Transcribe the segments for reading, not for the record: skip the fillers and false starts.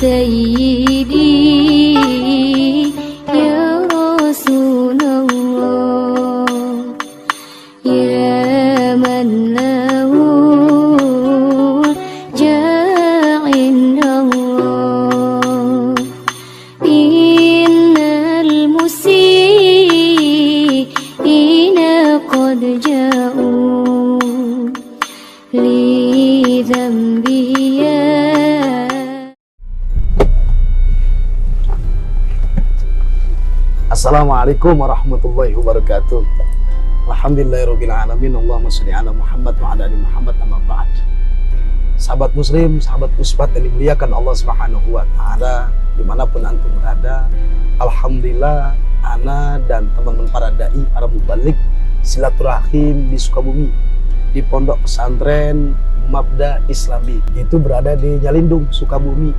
سيدي يا رسول الله يا من له جاء عند الله إن المسيئين قد جاءوا لذنبه Assalamualaikum warahmatullahi wabarakatuh. Alhamdulillahirabbil alamin. Allahumma shalli ala Muhammad wa ala ali Muhammad, amma ba'd. Sahabat muslim, sahabat uspat yang dimuliakan Allah Subhanahu wa taala, dimanapun antum berada, alhamdulillah ana dan teman-teman para dai, para mubalik silaturahim di Sukabumi, di Pondok Pesantren Mabda Islami, itu berada di Nyalindung, Sukabumi.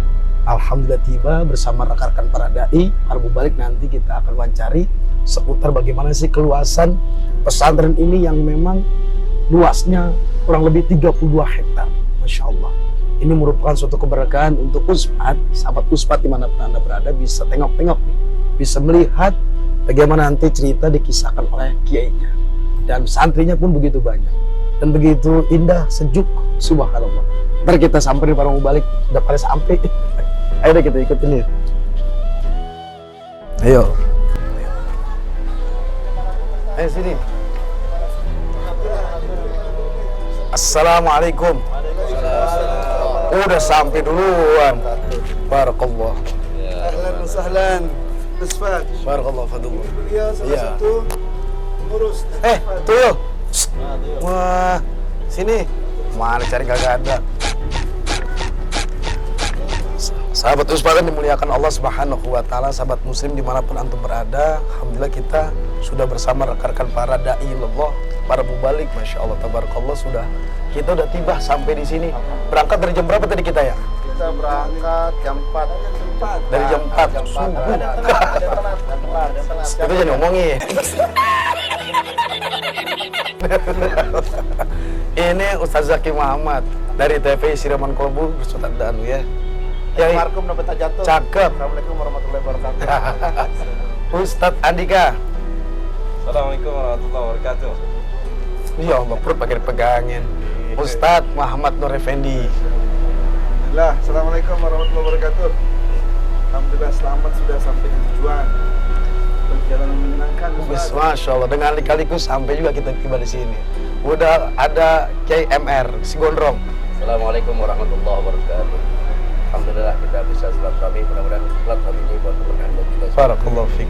Alhamdulillah tiba bersama rekan-rekan para dai, para mubalik. Nanti kita akan wawancari seputar bagaimana sih keluasan pesantren ini yang memang luasnya kurang lebih 32 hektar. Masya Allah. Ini merupakan suatu keberkahan untuk uspat, sahabat uspat dimanapun anda berada bisa tengok-tengok nih, bisa melihat bagaimana nanti cerita dikisahkan oleh kiainya. Dan santrinya pun begitu banyak dan begitu indah, sejuk, subhanallah. Ntar kita sampai di para mubalik, udah pada sampai. Ayo deh kita ikutin ya. Ayo. Ayo sini. Assalamualaikum. Udah sampai duluan. Barakallah. Ahlan wa sahlan. Uspat. Barakallah fadullah. Beliau salah satu pengurus. Tuh yo. Wah, sini. Mana cari kagak ada. Sahabat uspat yang dimuliakan Allah Subhanahu wa taala, sahabat muslim dimanapun antum berada, alhamdulillah kita sudah bersama rekan-rekan para dai Allah, para mubalik, masya Allah, tabarakallah, kita udah tiba sampai di sini. Berangkat dari jam berapa tadi kita ya? Kita berangkat jam 4. Dari jam 4 subuh. Itu jangan ngomongin. Ini Ustaz Zaki Muhammad dari TV Siraman Kolbu bersurat danu ya. Almarhum dapat jatuh. Cakep. Assalamualaikum warahmatullahi wabarakatuh. Ustadz Andika. Assalamualaikum warahmatullahi wabarakatuh. Ya Allah, perut pakai dipegangin. Ustadz Muhammad Nur Effendi. Alhamdulillah. Assalamualaikum warahmatullahi wabarakatuh. Alhamdulillah selamat sudah sampai di tujuan. Perjalanan menyenangkan. Masya Allah, dengan lika-liku sampai juga kita tiba di sini. Udah ada Kiai MR si Gondrong. Assalamualaikum warahmatullahi wabarakatuh. Alhamdulillah kita bisa silaturahmi, mudah-mudahan silaturahmi ini buat keberkahan buat kita. Barakallahu fiik.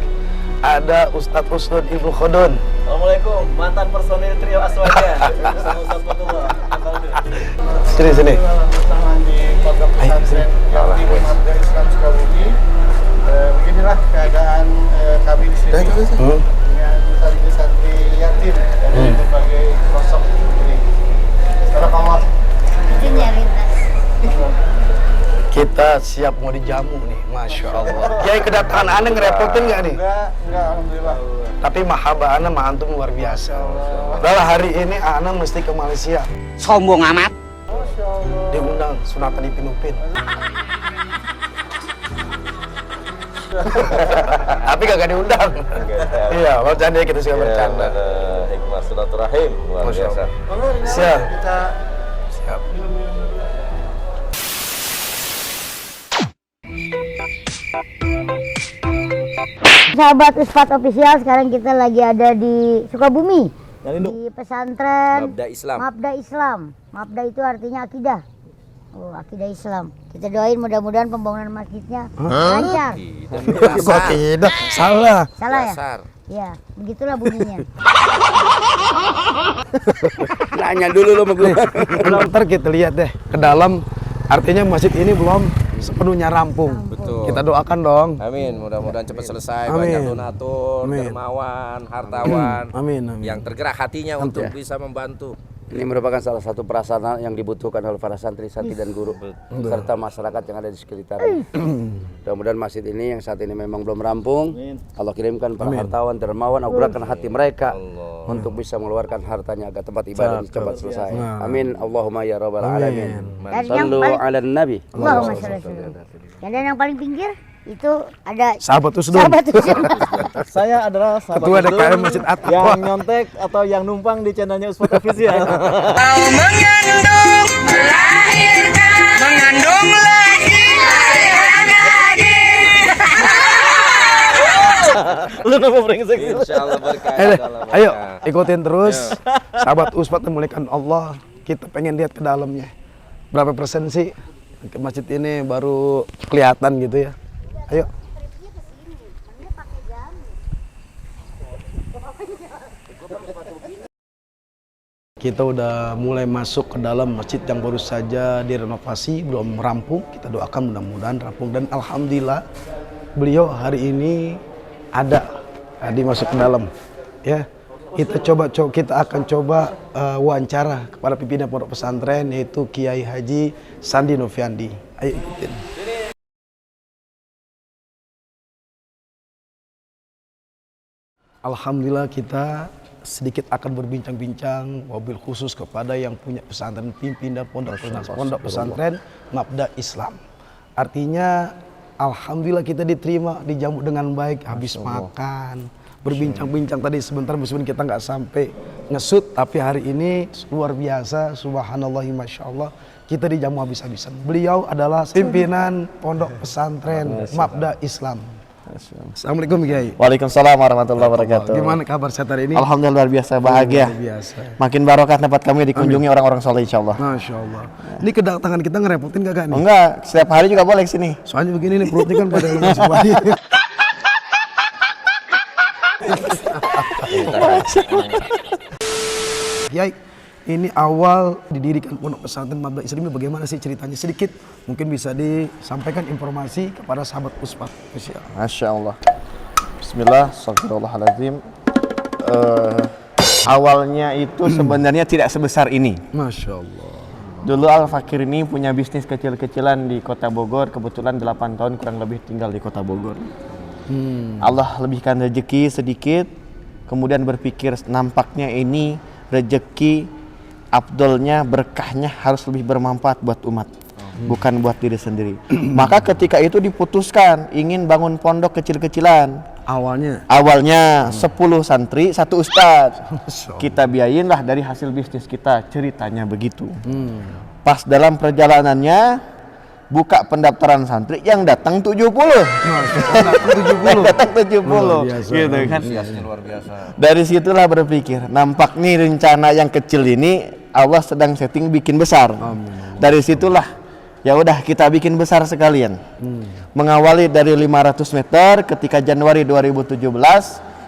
Ada Ustadz Usnun Ibnu Khodon. Assalamualaikum, mantan personil trio Aswaja. Sini. Bersama di Pondok Pesantren di Mabda Islam Sukabumi. Beginilah keadaan kami di sini dengan santri-santri yatim dari berbagai pelosok negeri. Barakallah. Kita siap mau dijamu nih, masya Allah. Kiai kedatangan aneh ngerepotin nggak nih? Enggak, alhamdulillah. Tapi mahabbah ana mah antum luar biasa. Dalam hari ini ana mesti ke Malaysia. Sombong amat. Masya Allah. Diundang sunatan Ipin Upin. Tapi kagak diundang. Iya, bercanda kita suka bercanda. Hikmah silaturahim luar biasa. Siap. Kita Siap. Sahabat Uspat Official, sekarang kita lagi ada di Sukabumi, di pesantren Mabda Islam. Mabda itu artinya akidah. Oh, akidah Islam. Kita doain mudah-mudahan pembangunan masjidnya lancar. Kok tidak? Salah. Salah ya? Ya, begitulah bunyinya. Nanya dulu lo sama gue. Ntar kita lihat deh ke dalam. Artinya masjid ini belum sepenuhnya rampung. Betul. Kita doakan dong. Amin, mudah-mudahan cepat selesai. Amin. Banyak donatur, Amin. dermawan, hartawan Amin. yang tergerak hatinya untuk bisa membantu. Ini merupakan salah satu prasarana yang dibutuhkan oleh para santri-santri dan guru serta masyarakat yang ada di sekitar. Mudah-mudahan masjid ini yang saat ini memang belum rampung, Allah kirimkan para hartawan, dermawan, augurakan hati mereka untuk bisa mengeluarkan hartanya agar tempat ibadah ini cepat selesai. Nah. Amin. Allahumma ya rabbal Amin. alamin. Dan yang Sallu paling ala nabi. Allahumma sholli alaihi. Dan yang paling pinggir itu ada Sahabat Usdun. sahabat Usdun. Saya adalah sahabat Ketua Usdun DKM Masjid At-Taqwa. yang nyontek atau yang numpang di channelnya Uspat Official. Lu nama brengsek. Insyaallah berkah. Ayo ikutin terus. Sahabat Uspat memuliakan Allah. Kita pengen lihat ke dalamnya. Berapa persen sih ke masjid ini baru kelihatan gitu ya. Ayo. Kita udah mulai masuk ke dalam masjid yang baru saja direnovasi, belum rampung. Kita doakan mudah-mudahan rampung, dan alhamdulillah beliau hari ini ada tadi masuk ke dalam. Ya, kita akan coba wawancara kepada pimpinan pondok pesantren, yaitu Kiai Haji Sandi Noviandi. Ayo ikutin. Alhamdulillah kita sedikit akan berbincang-bincang wabil khusus kepada yang punya pesantren, pimpinan pondok pesantren Mabda Islam. Artinya alhamdulillah kita diterima, dijamu dengan baik, habis makan, berbincang-bincang tadi sebentar meskipun kita nggak sampai ngesut, tapi hari ini luar biasa, subhanallah, masya Allah, kita dijamu habis-habisan. Beliau adalah pimpinan pondok pesantren Mabda Islam. Assalamualaikum Kiai. Waalaikumsalam warahmatullahi wabarakatuh. Gimana kabar sehat hari ini? Alhamdulillah luar biasa, bahagia. Luar biasa. Makin barokah tempat kami dikunjungi orang-orang soleh insyaallah. Masya Allah. Ini kedatangan kita ngerepotin gak nih? Enggak, setiap hari juga boleh sini. Soalnya begini nih, perutnya kan pada lemas semua. Kiai, ini awal didirikan pondok pesantren Mabda Islam ini bagaimana sih ceritanya? Sedikit mungkin bisa disampaikan informasi kepada sahabat Uspat. Masya Allah. Bismillah, astagfirullahaladzim. Awalnya itu sebenarnya tidak sebesar ini. Masya Allah. Dulu Al Fakir ini punya bisnis kecil-kecilan di kota Bogor. Kebetulan 8 tahun kurang lebih tinggal di kota Bogor. Allah lebihkan rezeki sedikit. Kemudian berpikir nampaknya ini rezeki afdolnya, berkahnya harus lebih bermanfaat buat umat, bukan buat diri sendiri. Maka ketika itu diputuskan ingin bangun pondok kecil-kecilan. Awalnya 10 santri, 1 ustadz. Kita biayain lah dari hasil bisnis kita, ceritanya begitu. Pas dalam perjalanannya buka pendaftaran santri, yang datang 70. Datang 70. Gitu kan. Luar biasa. Dari situlah berpikir, nampak nih rencana yang kecil ini Allah sedang setting bikin besar. Dari situlah ya udah kita bikin besar sekalian. Mengawali dari 500 meter ketika Januari 2017,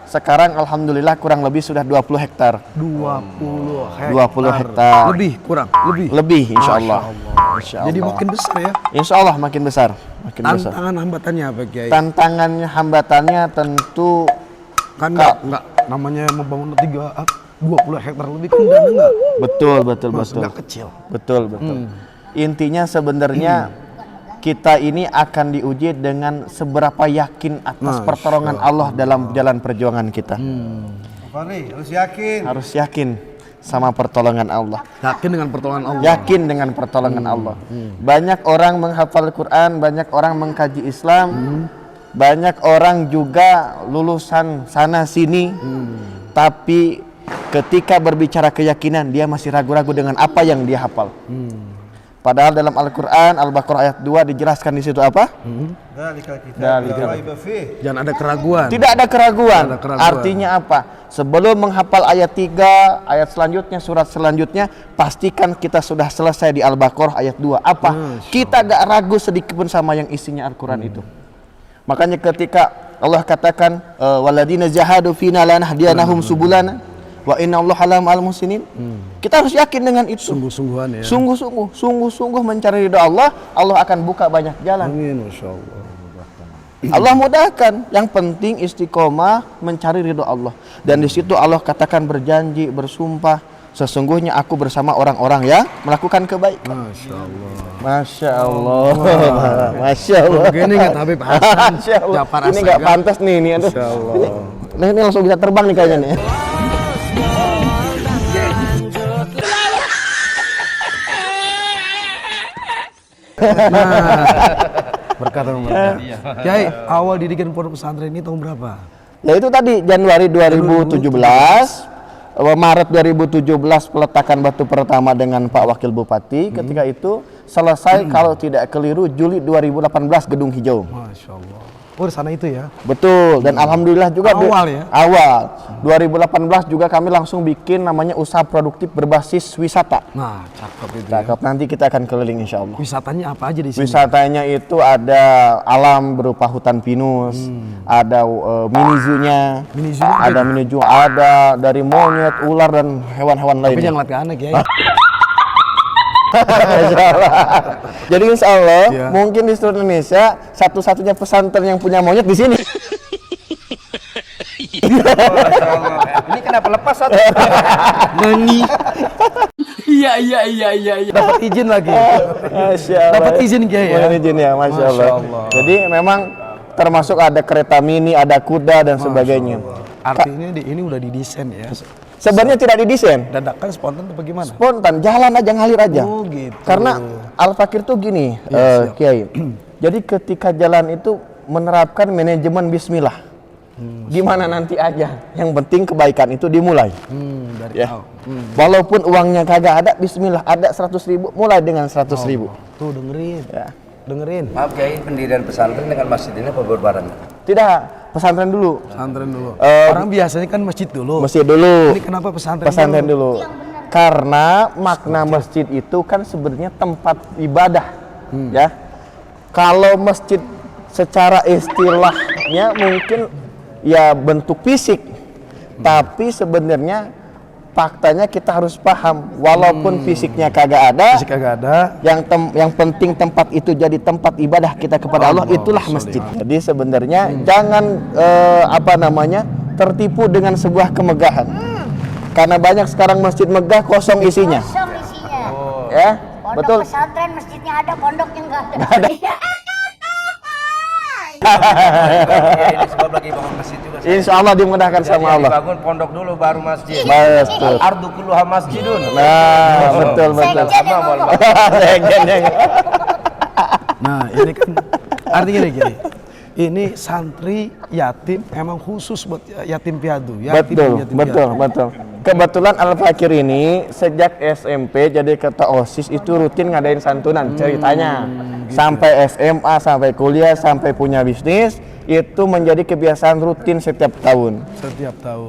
sekarang alhamdulillah kurang lebih sudah 20 hektar. 20 hektar. Lebih, kurang, lebih. Lebih insyaallah. Jadi makin besar ya. Insyaallah makin besar. Makin besar. Tantangan hambatannya apa Kiai? Tantangannya hambatannya tentu Kan enggak namanya membangun 20 hektar lebih kan dana enggak? betul. Enggak kecil. Betul. Intinya sebenarnya kita ini akan diuji dengan seberapa yakin atas pertolongan Allah dalam jalan perjuangan kita. Harus yakin sama pertolongan Allah. Yakin dengan pertolongan Allah. Yakin dengan pertolongan Allah. Banyak orang menghafal Quran, banyak orang mengkaji Islam, banyak orang juga lulusan sana sini, tapi ketika berbicara keyakinan dia masih ragu-ragu dengan apa yang dia hafal. Padahal dalam Al-Quran, Al-Baqarah ayat 2 dijelaskan di situ apa? Jangan ada keraguan. Tidak ada keraguan. Tidak ada keraguan. Artinya apa? Sebelum menghafal ayat 3, ayat selanjutnya, surat selanjutnya, pastikan kita sudah selesai di Al-Baqarah ayat 2. Apa? Kita gak ragu sedikit pun sama yang isinya Al-Quran itu. Makanya ketika Allah katakan, waladina jahadu fina lanahdiyanahum subulana wa inna Allah ala ma'al muhsinin. Kita harus yakin dengan itu. Sungguh-sungguhan ya. Sungguh-sungguh mencari ridha Allah, Allah akan buka banyak jalan. Amin, masyaallah. Allah mudahkan. Yang penting istiqomah mencari ridha Allah. Dan di situ Allah katakan berjanji, bersumpah, sesungguhnya aku bersama orang-orang yang melakukan kebaikan. Masya Allah. Masya Allah. Begini nggak Habib Hasan. Masya Allah. Jafar Ini nggak Assagan. pantas nih. Ini, aduh. Masya Allah. Ini langsung bisa terbang nih kayaknya nih. Berkah tahun berkah. Kiai, awal didikan pondok pesantren ini tahun berapa? Ya itu tadi Januari 2017, Maret 2017 peletakan batu pertama dengan Pak Wakil Bupati. Ketika itu selesai kalau tidak keliru Juli 2018 Gedung Hijau. Masya Allah. Oh, di sana itu ya? Betul, dan alhamdulillah juga awal ya? Awal 2018 juga kami langsung bikin namanya usaha produktif berbasis wisata. Nah, cakep itu. Cakep, nanti kita akan keliling insya Allah. Wisatanya apa aja di sini? Wisatanya itu ada alam berupa hutan pinus, ada mini zoo-nya, ada mini zoo, ada dari monyet, ular dan hewan-hewan lainnya. Tapi jangan lihat ke anak ya. Jadi insya Allah mungkin di seluruh Indonesia satu-satunya pesantren yang punya monyet di sini. Ini kenapa lepas satu? Nani. Iya. Dapat izin lagi. Masya Allah. Dapat izin Kiai ya. Dapat izin ya, Masya Allah. Jadi memang termasuk ada kereta mini, ada kuda dan sebagainya. Artinya ini udah didesain ya. Sebenarnya tidak didesain. Dadakan spontan atau bagaimana? Spontan, jalan aja, ngalir aja. Oh gitu. Karena Al-Fakir tuh gini, Kiai. Jadi ketika jalan itu menerapkan manajemen bismillah. Gimana nanti aja, yang penting kebaikan itu dimulai. Dari Walaupun uangnya kagak ada, bismillah, ada 100.000, mulai dengan 100.000. Tuh dengerin. Ya. Dengerin. Maaf Kiai, pendirian pesantren dengan masjid ini apa berbareng? Tidak, pesantren dulu. Pesantren dulu. Orang biasanya kan masjid dulu. Masjid dulu. Ini kenapa pesantren? Pesantren dulu. Karena makna masjid itu kan sebenarnya tempat ibadah, ya. Kalau masjid secara istilahnya mungkin ya bentuk fisik, tapi sebenarnya faktanya kita harus paham, walaupun fisiknya kagak ada, Fisik kagak ada. yang penting tempat itu jadi tempat ibadah kita kepada Allah, itulah masjid. Jadi sebenarnya jangan tertipu dengan sebuah kemegahan. Karena banyak sekarang masjid megah kosong isinya. Kosong isinya. Ya, Pondok betul. pesantren masjidnya ada, pondoknya enggak ada. Ini sebab lagi bangun masjid juga. Insya Allah dimudahkan sama Allah. Dibangun pondok dulu baru masjid. Betul. Ardu kulluha masjidun. Nah, betul. Nah, ini kan artinya gini. Ini santri yatim emang khusus buat yatim piatu. Betul. Kebetulan Al-Fakir ini sejak SMP jadi ketua OSIS itu rutin ngadain santunan ceritanya. Sampai SMA, sampai kuliah, sampai punya bisnis, itu menjadi kebiasaan rutin setiap tahun.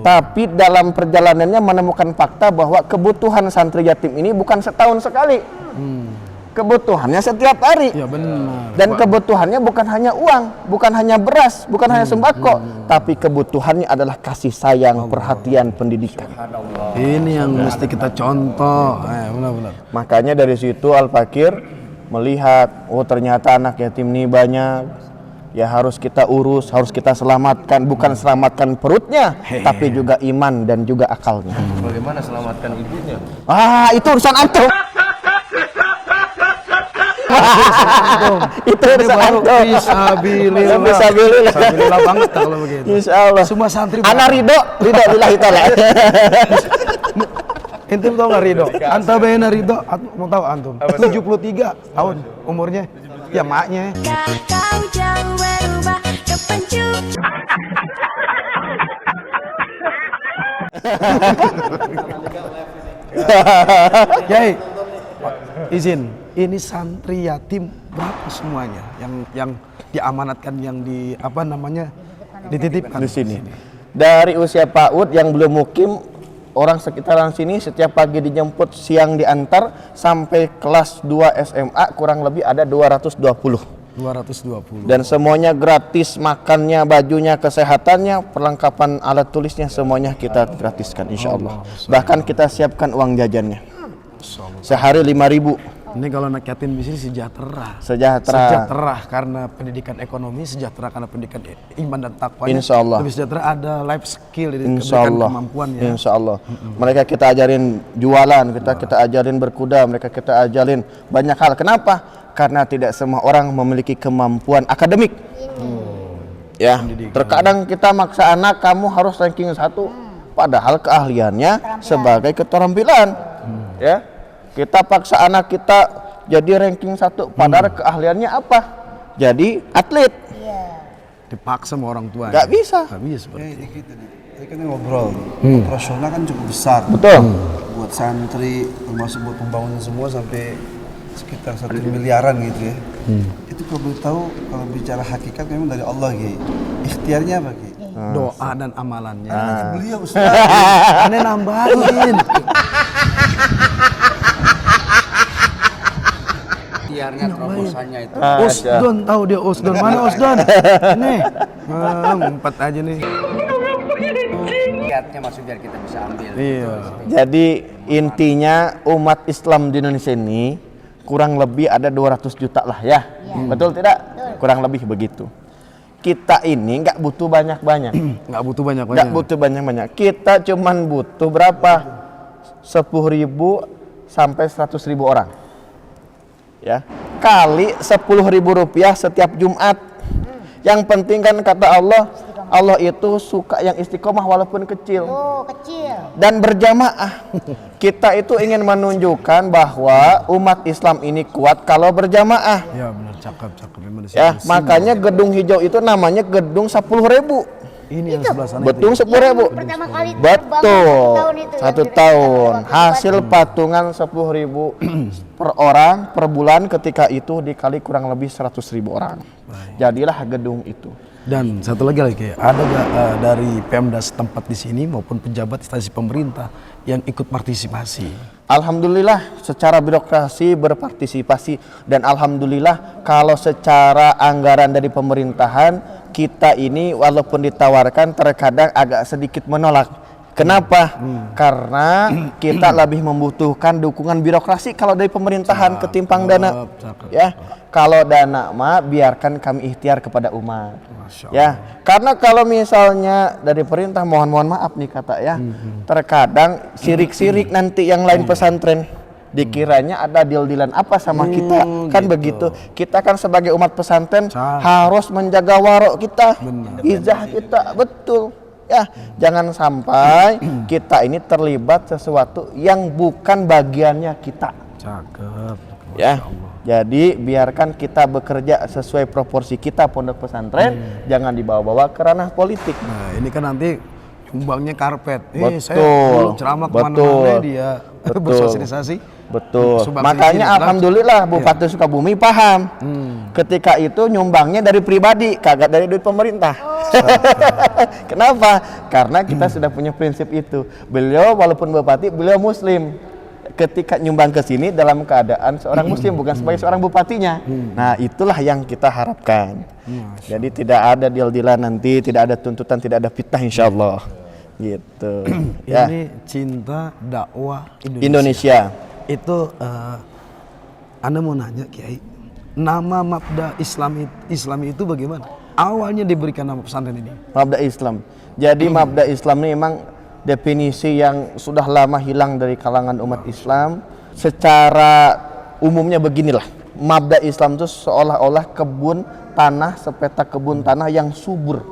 Tapi dalam perjalanannya menemukan fakta bahwa kebutuhan santri yatim ini bukan setahun sekali. Kebutuhannya setiap hari. Ya benar. Dan kebutuhannya bukan hanya uang, bukan hanya beras, bukan hanya sembako, tapi kebutuhannya adalah kasih sayang, perhatian, pendidikan. Ini yang mesti kita contoh. Benar. Makanya dari situ Al-Fakir melihat, oh ternyata anak yatim ini banyak, ya harus kita urus, harus kita selamatkan, bukan selamatkan perutnya, tapi juga iman dan juga akalnya. Bagaimana selamatkan ibunya? Itu urusan antum. Itu urusan antum. Fisabilillah banget kalau begitu. Insya Allah. Semua santri. Ana ridho lillahi ta'ala. Antum tahu nggak Ridho? Anta bayana Ridho, mau tahu antum? 73 tahun umurnya. Ya maknya. Kau jauh berubah ke pencup. Kiai, izin. Ini santri yatim berapa semuanya yang diamanatkan, yang dititipkan Di sini. Dari usia PAUD yang belum mukim, orang sekitaran sini setiap pagi dijemput, siang diantar, sampai kelas 2 SMA kurang lebih ada 220. Dan semuanya gratis, makannya, bajunya, kesehatannya, perlengkapan alat tulisnya, semuanya kita gratiskan insya Allah. Bahkan kita siapkan uang jajannya. Sehari 5.000. Ini kalau anak yatim di sini sejahtera. Sejahtera Karena pendidikan ekonomi, sejahtera karena pendidikan iman dan takwa. Insya Allah. Lebih sejahtera ada life skill, Insya Allah. kemampuannya. Insya Allah. Mereka kita ajarin jualan, kita ajarin berkuda, mereka kita ajarin banyak hal. Kenapa? Karena tidak semua orang memiliki kemampuan akademik. Ya, terkadang kita maksa anak, kamu harus ranking 1, padahal keahliannya sebagai keterampilan. Ya, kita paksa anak kita jadi ranking 1 padahal keahliannya apa? Jadi atlet. Dipaksa sama orang tua. Nggak bisa. Nggak bisa seperti Ini kita nih, ini kan ngobrol. Operasional kan cukup besar. Betul. Buat santri, termasuk buat pembangunan semua sampai sekitar 1 miliaran gitu ya. Itu kalau boleh tahu, kalau bicara hakikat memang dari Allah Ki. Ikhtiarnya apa Ki? doa dan amalannya. Beliau Ustaz. Aneh nambahin. Ikhtiarnya terobosannya itu. Osdon tahu dia Osdon. Mana Osdon? Nih. Empat aja nih. Niatnya maksud biar kita bisa ambil. Iya. Jadi intinya umat Islam di Indonesia ini kurang lebih ada 200 juta lah ya. Betul tidak? Kurang lebih begitu. Kita ini nggak butuh banyak-banyak. Nggak butuh banyak-banyak. Nggak butuh banyak-banyak. Kita cuman butuh berapa? 10.000 sampai 100.000 orang. Ya. Kali 10.000 rupiah setiap Jumat. Yang penting kan kata Allah, Allah itu suka yang istiqomah walaupun kecil. Kecil. Dan berjamaah. Kita itu ingin menunjukkan bahwa umat Islam ini kuat kalau berjamaah. Ya benar, cakep. Ya, makanya gedung hijau itu namanya gedung 10.000. Ini yang sebelah sana. Betul, 10.000. Pertama kali Betul. satu 1 tahun. Hasil patungan 10.000 per orang per bulan, ketika itu dikali kurang lebih 100.000 orang. Jadilah gedung itu. Dan satu lagi, ada nggak dari Pemda setempat di sini maupun pejabat instansi pemerintah yang ikut partisipasi? Alhamdulillah secara birokrasi berpartisipasi, dan alhamdulillah kalau secara anggaran dari pemerintahan kita ini walaupun ditawarkan terkadang agak sedikit menolak. Kenapa? Karena kita lebih membutuhkan dukungan birokrasi kalau dari pemerintahan ketimbang dana. Ya, kalau dana mah biarkan kami ikhtiar kepada umat. Ya, karena kalau misalnya dari perintah mohon maaf nih kata ya, terkadang sirik-sirik nanti yang lain pesantren dikiranya ada deal-dealan apa sama kita, kan gitu. Begitu. Kita kan sebagai umat pesantren harus menjaga warok kita, izah kita, betul. Ya, jangan sampai kita ini terlibat sesuatu yang bukan bagiannya kita. Cakep. Ya, jadi biarkan kita bekerja sesuai proporsi kita pondok pesantren, jangan dibawa-bawa ke ranah politik. Nah, ini kan nanti nyumbangnya karpet. Betul. Saya ceramah kemana-mana dia bersosialisasi. Betul. Sumbang Makanya sini, alhamdulillah Bupati Sukabumi paham. Ketika itu nyumbangnya dari pribadi, kagak dari duit pemerintah. Kenapa? Karena kita sudah punya prinsip itu. Beliau walaupun bupati, beliau muslim. Ketika nyumbang ke sini dalam keadaan seorang muslim, bukan sebagai seorang bupatinya. Nah, itulah yang kita harapkan. Jadi tidak ada deal-dealan nanti, tidak ada tuntutan, tidak ada fitnah insyaallah. Gitu. Ya. Ini cinta dakwah Indonesia. Itu Anda mau nanya Kiai, nama Mabda Islami itu bagaimana? Awalnya diberikan nama pesantren ini. Mabda Islam. Jadi Mabda Islam ini memang definisi yang sudah lama hilang dari kalangan umat Islam. Secara umumnya beginilah, Mabda Islam itu seolah-olah kebun tanah, sepeta kebun tanah yang subur.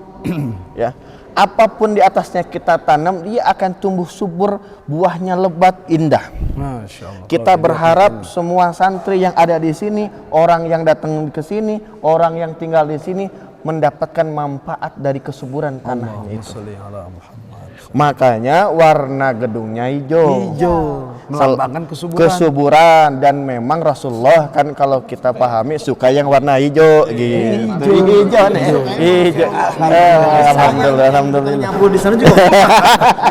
Ya, apapun di atasnya kita tanam, dia akan tumbuh subur, buahnya lebat, indah. Masya Allah. Kita berharap semua santri yang ada di sini, orang yang datang ke sini, orang yang tinggal di sini mendapatkan manfaat dari kesuburan tanahnya itu. Makanya warna gedungnya hijau, melambangkan kesuburan. Kesuburan, dan memang Rasulullah kan kalau kita pahami suka yang warna hijau gitu. Hijau nih. Hijau. Alhamdulillah. Aku di sana juga.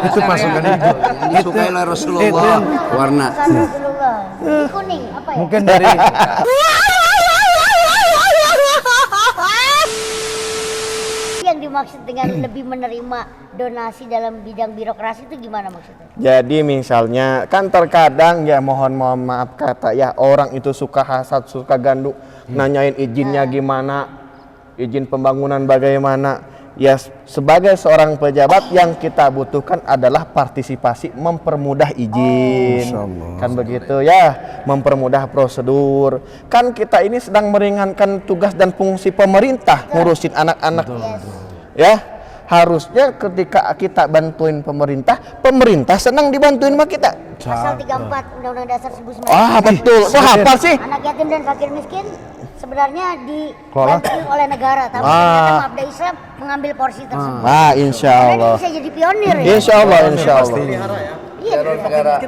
Itu pasukan hijau. Disukailah Rasulullah warna. Rasulullah. Kuning apa ya? Mungkin dari Yang dimaksud dengan lebih menerima donasi dalam bidang birokrasi itu gimana maksudnya? Jadi misalnya kan terkadang ya mohon maaf kata ya, orang itu suka hasad, suka ganduk, nanyain izinnya gimana, izin pembangunan bagaimana. Ya, sebagai seorang pejabat yang kita butuhkan adalah partisipasi, mempermudah izin. Kan begitu ya, mempermudah prosedur. Kan kita ini sedang meringankan tugas dan fungsi pemerintah ngurusin anak-anak. Ya, Harusnya ketika kita bantuin pemerintah, pemerintah senang dibantuin sama kita. Pasal 34 Undang-Undang Dasar 1945. Ah betul, itu apa sih? Anak yatim dan fakir miskin sebenarnya dibantu oleh negara, tapi ternyata Mabda Islam mengambil porsi tersebut. Ah, insya Karena Allah. dia bisa jadi pionir ya. Insya Allah, insya Allah. Iya. negara.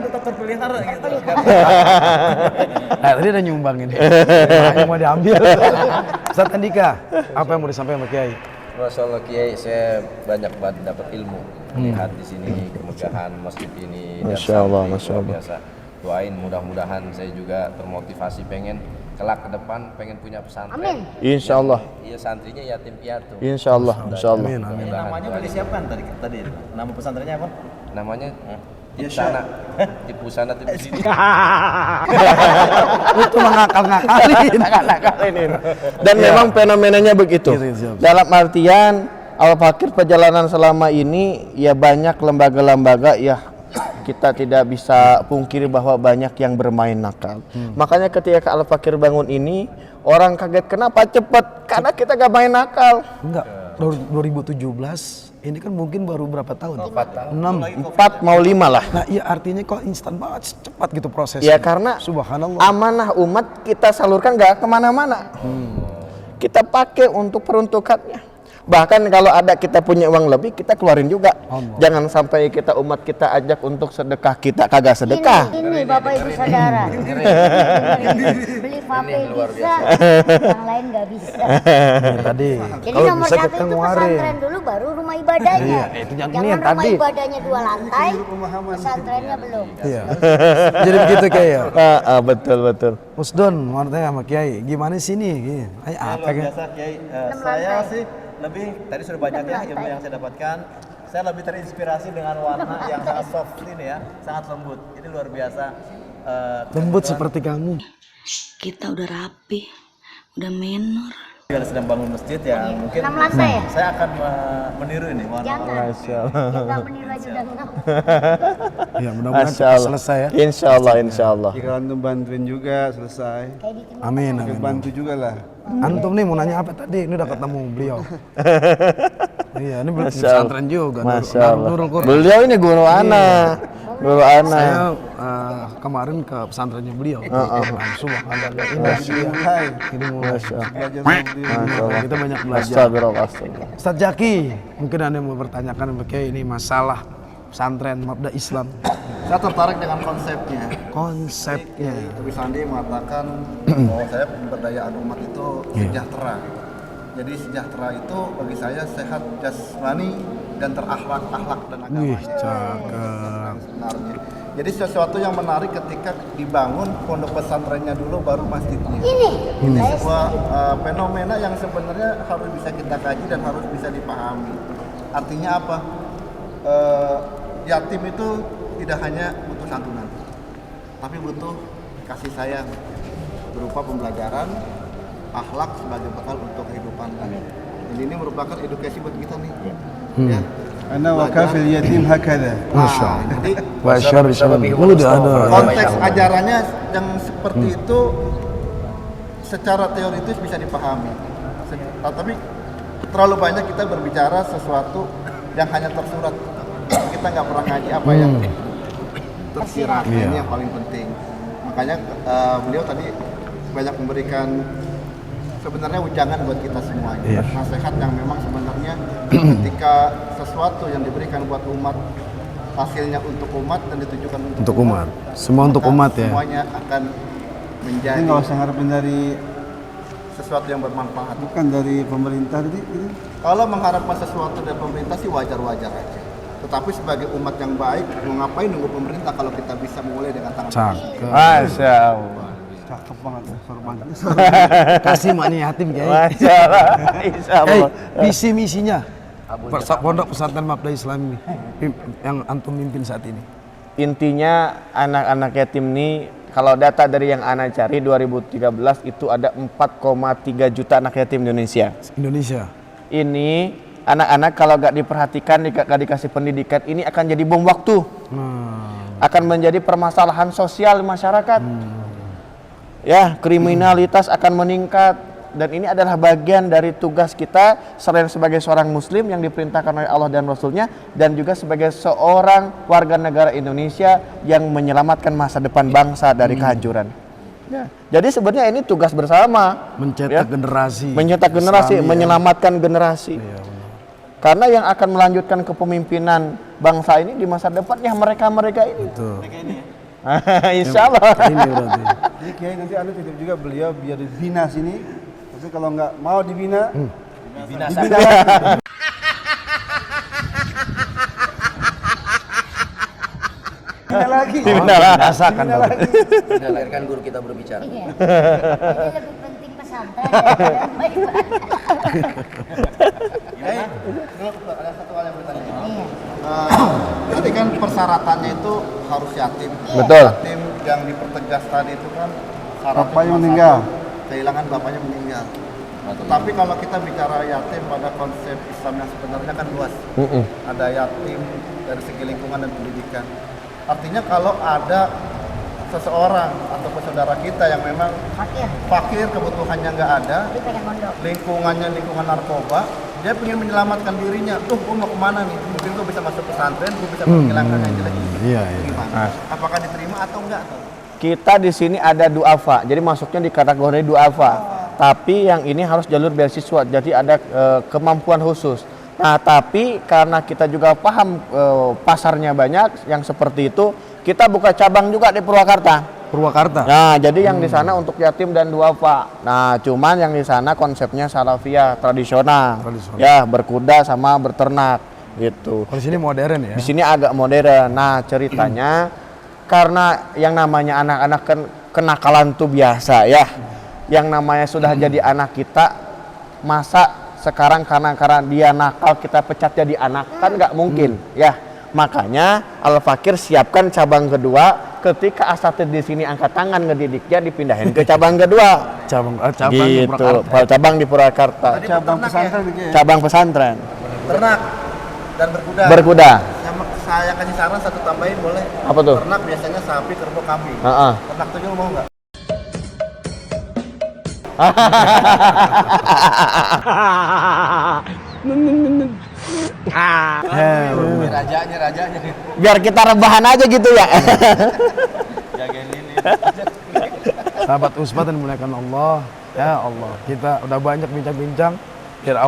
Nah, tadi udah nyumbang ini. Hanya mau diambil. Ustaz Andika, apa yang mau disampaikan sama Kiai? Masya Allah Kiai, saya banyak banget dapat ilmu melihat di sini kemegahan masjid ini. Dan Masya Allah, santri Masya luar Allah. biasa. Doain mudah-mudahan saya juga termotivasi pengen kelak ke depan pengen punya pesantren. Amin. Insya Allah. Iya santrinya yatim piatu. Insya Allah, insya Allah. Namanya udah disiapkan tadi. Nama pesantrennya apa? Namanya Tipusana. Tipusana Tipusini. Itu mengakal-ngakalin. Dan memang fenomenanya begitu. Dalam artian Al-Fakir perjalanan selama ini ya banyak lembaga-lembaga ya kita tidak bisa pungkiri bahwa banyak yang bermain nakal. Makanya ketika Al-Fakir bangun ini orang kaget kenapa cepat? Karena kita gak main nakal. Enggak, 2017 ini kan mungkin baru berapa tahun? 4 tahun. 4 mau 5 lah. Nah iya artinya kok instan banget, cepat gitu prosesnya. Ya karena Subhanallah. amanah umat kita salurkan gak kemana-mana. Kita pakai untuk peruntukannya. Bahkan kalau ada kita punya uang lebih kita keluarin juga. Jangan sampai kita umat kita ajak untuk sedekah kita kagak sedekah. Ini Bapak Ibu Saudara. Beli vape bisa, yang lain nggak bisa. Tadi Jadi kalau nomor bisa satu kita itu ngeluarin. pesantren dulu, baru rumah ibadahnya. Iya, itu yang ini Jangan yang rumah tadi. ibadahnya 2 lantai, pesantrennya belum. Iya. Jadi begitu Kiai ya. Betul. Musdon, mau tanya sama Kiai, gimana sih nih? Ayo apa kan? Biasa Kiai, 6 saya lantai. sih lebih tadi sudah banyak ya ilmu yang saya dapatkan. Saya lebih terinspirasi dengan warna yang sangat soft ini ya, sangat lembut. Ini luar biasa. Lembut seperti kamu. Kita udah rapi, udah menor. Kita sedang bangun masjid yang mungkin 6 lantai ya? saya akan meniru ini warna. Jangan. Masya Allah. Kita meniru aja udah enam. Ya mudah-mudahan Masya Allah. selesai ya. Insya Allah, insya Allah. Jika antum bantuin juga selesai. Amin, amin. Bantu juga lah. Antum nih mau nanya apa tadi? Ini udah ketemu beliau. Iya, ini belum Masya Allah. pesantren juga. Masya Allah. Nurul Quran. Beliau ini guru anak. Guru anak. Saya kemarin ke pesantrennya beliau. Subhanallah. Ini mulai. Ini mulai. Masya Allah. Belajar sama beliau. Masya Allah. Kita banyak belajar. Astagfirullah. Ustaz Jaki, mungkin Anda mau bertanyakan Kiai ini masalah pesantren Mabda Islam. Saya tertarik dengan konsepnya. Konsepnya. Tapi Sandi mengatakan bahwa saya pemberdayaan umat itu sejahtera. Jadi sejahtera itu bagi saya sehat jasmani dan terakhlak dan agamanya. Wih, cakep. Sebenarnya. Jadi sesuatu yang menarik ketika dibangun pondok pesantrennya dulu baru masjidnya. Ini sebuah fenomena yang sebenarnya harus bisa kita kaji dan harus bisa dipahami. Artinya apa? Yatim itu tidak hanya butuh santunan, tapi butuh kasih sayang berupa pembelajaran, akhlak sebagai bekal untuk kehidupan. Dan ini merupakan edukasi buat kita nih. Ya. Ana wa kafil yatim hakada. Masya Allah. Jadi Wa syarri syarri. Udah ada. konteks ajarannya yang seperti itu secara teoritis bisa dipahami. Tapi terlalu banyak kita berbicara sesuatu yang hanya tersurat. Kita nggak pernah ngaji apa yang tersirat. Ini yang paling penting. Makanya beliau tadi banyak memberikan sebenarnya ujangan buat kita semuanya. Nasihat yang memang sebenarnya ketika sesuatu yang diberikan buat umat hasilnya untuk umat dan ditujukan untuk umat. Semua untuk umat ya. Semuanya akan menjadi Ini nggak usah harapin dari sesuatu yang bermanfaat. bukan dari pemerintah gitu. Kalau mengharapkan sesuatu dari pemerintah sih wajar-wajar aja. Tetapi sebagai umat yang baik, mau ngapain nunggu pemerintah kalau kita bisa mulai dengan tangan Cakep. Masya Allah. Cakep banget sorban. Kasih maknya yatim Kiai. Masya Allah. Insya Allah. Visi misinya pondok pesantren Mabda Islam ini yang antum mimpin saat ini. Intinya anak-anak yatim ini kalau data dari yang Ana cari 2013 itu ada 4,3 juta anak yatim di Indonesia. Ini anak-anak kalau gak diperhatikan, gak dikasih pendidikan, ini akan jadi bom waktu. Akan menjadi permasalahan sosial masyarakat. Ya, kriminalitas akan meningkat. dan ini adalah bagian dari tugas kita selain sebagai seorang muslim yang diperintahkan oleh Allah dan Rasulnya, dan juga sebagai seorang warga negara Indonesia yang menyelamatkan masa depan bangsa dari kehancuran. Ya. Jadi sebenarnya ini tugas bersama, mencetak generasi, menyelamatkan generasi. Iya, karena yang akan melanjutkan kepemimpinan bangsa ini di masa depan ya mereka-mereka ini. Betul. Mereka ini ya? Insya Allah. Ini berarti. Jadi Kiai nanti anda titip juga beliau biar dibina sini. Tapi kalau nggak mau dibina, dibina lagi. Dibina lagi. Kita lahirkan guru kita berbicara. Iya. Ini lebih penting pesantren daripada ibadah. Ada satu hal yang bertanya. Iya. Tadi kan persyaratannya itu harus yatim. Betul. Yatim yang dipertegas tadi itu kan syaratnya Bapaknya cuma meninggal. satu, kehilangan bapaknya meninggal. Tapi kalau kita bicara yatim pada konsep Islam yang sebenarnya kan luas. Ada yatim dari segi lingkungan dan pendidikan. Artinya kalau ada seseorang ataupun saudara kita yang memang fakir kebutuhannya nggak ada, lingkungannya lingkungan narkoba, dia ingin menyelamatkan dirinya. Gue mau kemana nih? Mungkin gue bisa masuk pesantren, gue bisa menghilangkan yang jelek ini. Iya. Gimana? Apakah diterima atau enggak? Kita di sini ada duafa, jadi masuknya di kategori duafa. Tapi yang ini harus jalur beasiswa, jadi ada kemampuan khusus. Nah, tapi karena kita juga paham pasarnya banyak yang seperti itu, kita buka cabang juga di Purwakarta. Nah, jadi yang di sana untuk yatim dan duafa. Nah, cuman yang di sana konsepnya salafiyah tradisional. Ya, berkuda sama berternak gitu. Di sini modern ya. Di sini agak modern. Nah, ceritanya karena yang namanya anak-anak kenakalan tuh biasa ya. Yang namanya sudah jadi anak kita, masa sekarang karena dia nakal kita pecat jadi anak, kan nggak mungkin ya. Makanya Al-Fakir siapkan cabang kedua, ketika asatid di sini angkat tangan ngedidiknya dipindahin ke cabang kedua. Cabang gitu. Cabang di Purwakarta. Cabang pesantren ya? Cabang pesantren. Ternak dan berkuda. Berkuda. Saya kasih saran satu tambahin boleh? Apa tuh? Ternak biasanya sapi, kerbau, kambing. Ternak tuyul mau nggak? Rajanya. Biar kita rebahan aja gitu ya. Jagain lilin. Sahabat Uspat dan dimuliakan Allah. Ya Allah, kita udah banyak bincang-bincang dari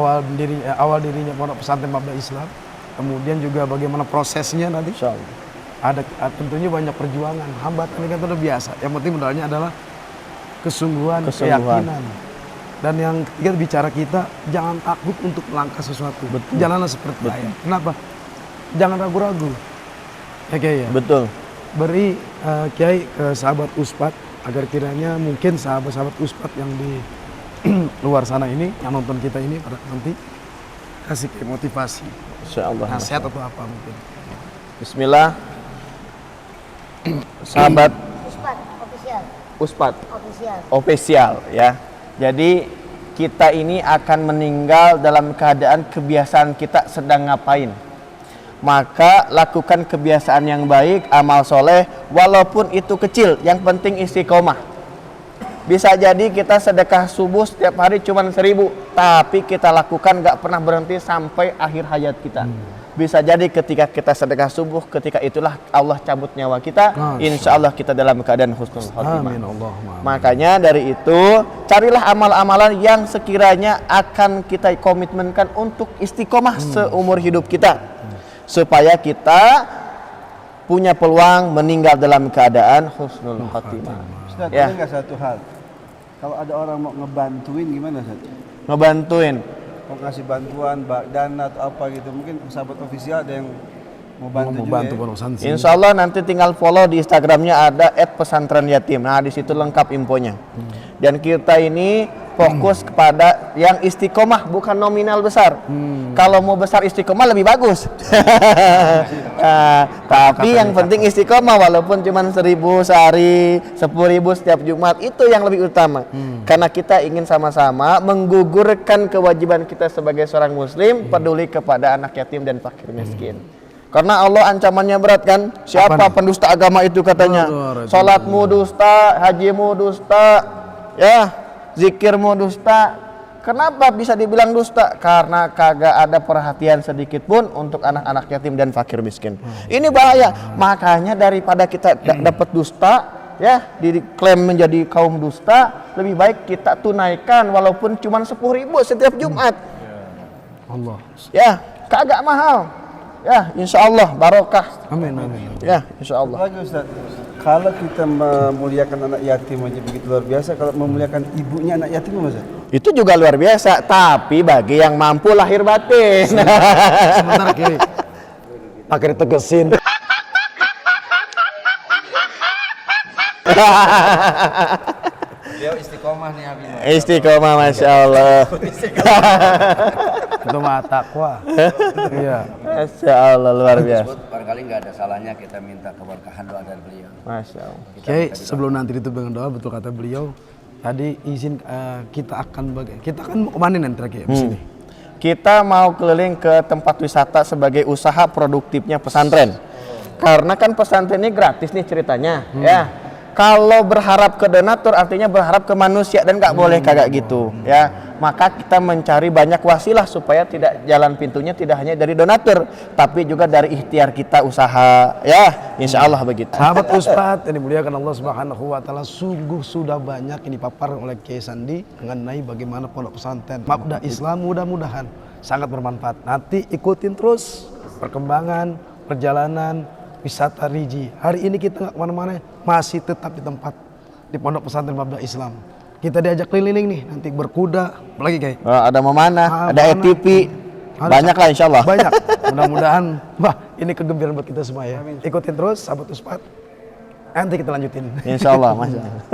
awal dirinya pondok pesantren Mabda Islam. Kemudian juga bagaimana prosesnya nanti. Ada tentunya banyak perjuangan, hambatan ini kan udah biasa. Yang penting modalnya adalah kesungguhan, keyakinan. Dan yang ketiga bicara kita, jangan takut untuk melangkah sesuatu. Jalanlah seperti saya. Kenapa? Jangan ragu-ragu. Ya Kiai ya? Betul. Beri Kiai ke sahabat Uspat agar kiranya mungkin sahabat-sahabat Uspat yang di luar sana ini, yang nonton kita ini pada nanti kasih kayak motivasi. Insyaallah. Nasihat atau apa mungkin. Bismillah. Sahabat Uspat official ya. Jadi kita ini akan meninggal dalam keadaan kebiasaan kita sedang ngapain. Maka lakukan kebiasaan yang baik, amal soleh, walaupun itu kecil, yang penting istiqomah. Bisa jadi kita sedekah subuh setiap hari cuma 1.000, tapi kita lakukan gak pernah berhenti sampai akhir hayat kita. Bisa jadi ketika kita sedekah subuh, ketika itulah Allah cabut nyawa kita, insya Allah kita dalam keadaan husnul khotimah. Makanya dari itu, carilah amal-amalan yang sekiranya akan kita komitmenkan untuk istiqomah seumur hidup kita. Supaya kita punya peluang meninggal dalam keadaan husnul khotimah. Ustaz, ada nggak satu hal? Kalau ada orang mau ngebantuin gimana Ustaz? Ngebantuin? Mau kasih bantuan, dana atau apa gitu. Mungkin sahabat ofisial ada yang mau bantu juga ya? Insya Allah nanti tinggal follow di Instagramnya ada @pesantrenyatim. Nah di situ lengkap infonya. Dan kita ini fokus kepada yang istiqomah, bukan nominal besar. Kalau mau besar istiqomah lebih bagus. Tapi yang penting istiqomah, walaupun cuma 1.000 sehari, 10.000 setiap Jumat, itu yang lebih utama. Karena kita ingin sama-sama menggugurkan kewajiban kita sebagai seorang muslim, peduli kepada anak yatim dan fakir miskin. Karena Allah ancamannya berat kan. Siapa pendusta agama itu katanya? Salatmu dusta, hajimu dusta, ya zikirmu dusta. Kenapa bisa dibilang dusta? Karena kagak ada perhatian sedikit pun untuk anak-anak yatim dan fakir miskin. Ini bahaya. Makanya daripada kita dapat dusta, ya diklaim menjadi kaum dusta, lebih baik kita tunaikan walaupun cuma 10.000 setiap Jumat. Allah. Ya, kagak mahal. Ya, insya Allah barokah. Amin, amin. Ya, insya Allah. Lagi Ustaz, kalau kita memuliakan anak yatim aja begitu luar biasa, kalau memuliakan ibunya anak yatim Mas? Itu juga luar biasa, tapi bagi yang mampu lahir batin. Sebentar kiri. Pakai ditegesin. Beliau istiqomah nih Abi. Istiqomah, masya Allah. Itu mah takwa. Iya. Masya Allah, luar biasa. Barangkali nggak ada salahnya kita minta keberkahan doa dari beliau. Masya Allah. Oke, sebelum nanti ditutup dengan doa, betul kata beliau. Tadi izin kita akan mau kemana nanti terakhir di sini? Kita mau keliling ke tempat wisata sebagai usaha produktifnya pesantren. Karena kan pesantren ini gratis nih ceritanya, ya. Kalau berharap ke donatur artinya berharap ke manusia dan nggak boleh kagak gitu, ya. Maka kita mencari banyak wasilah supaya tidak jalan pintunya tidak hanya dari donatur, tapi juga dari ikhtiar kita usaha, ya. Insya Allah begitu. Sahabat Ustadz yang dimuliakan Allah Subhanahu wa taala, sungguh sudah banyak ini dipaparkan oleh Kiai Sandi mengenai bagaimana pondok pesantren Mabda Islam, mudah-mudahan sangat bermanfaat. Nanti ikutin terus perkembangan perjalanan wisata Riji. Hari ini kita nggak kemana-mana, masih tetap di tempat di pondok pesantren Mabda Islam. Kita diajak keliling nih, nanti berkuda, apalagi kayak Ada memanah, ada ATV, banyak lah insya Allah. banyak. Mudah-mudahan, ini kegembiraan buat kita semua ya. Ikutin terus, sahabat Ustadz. Nanti kita lanjutin. Insya Allah, Masya Allah.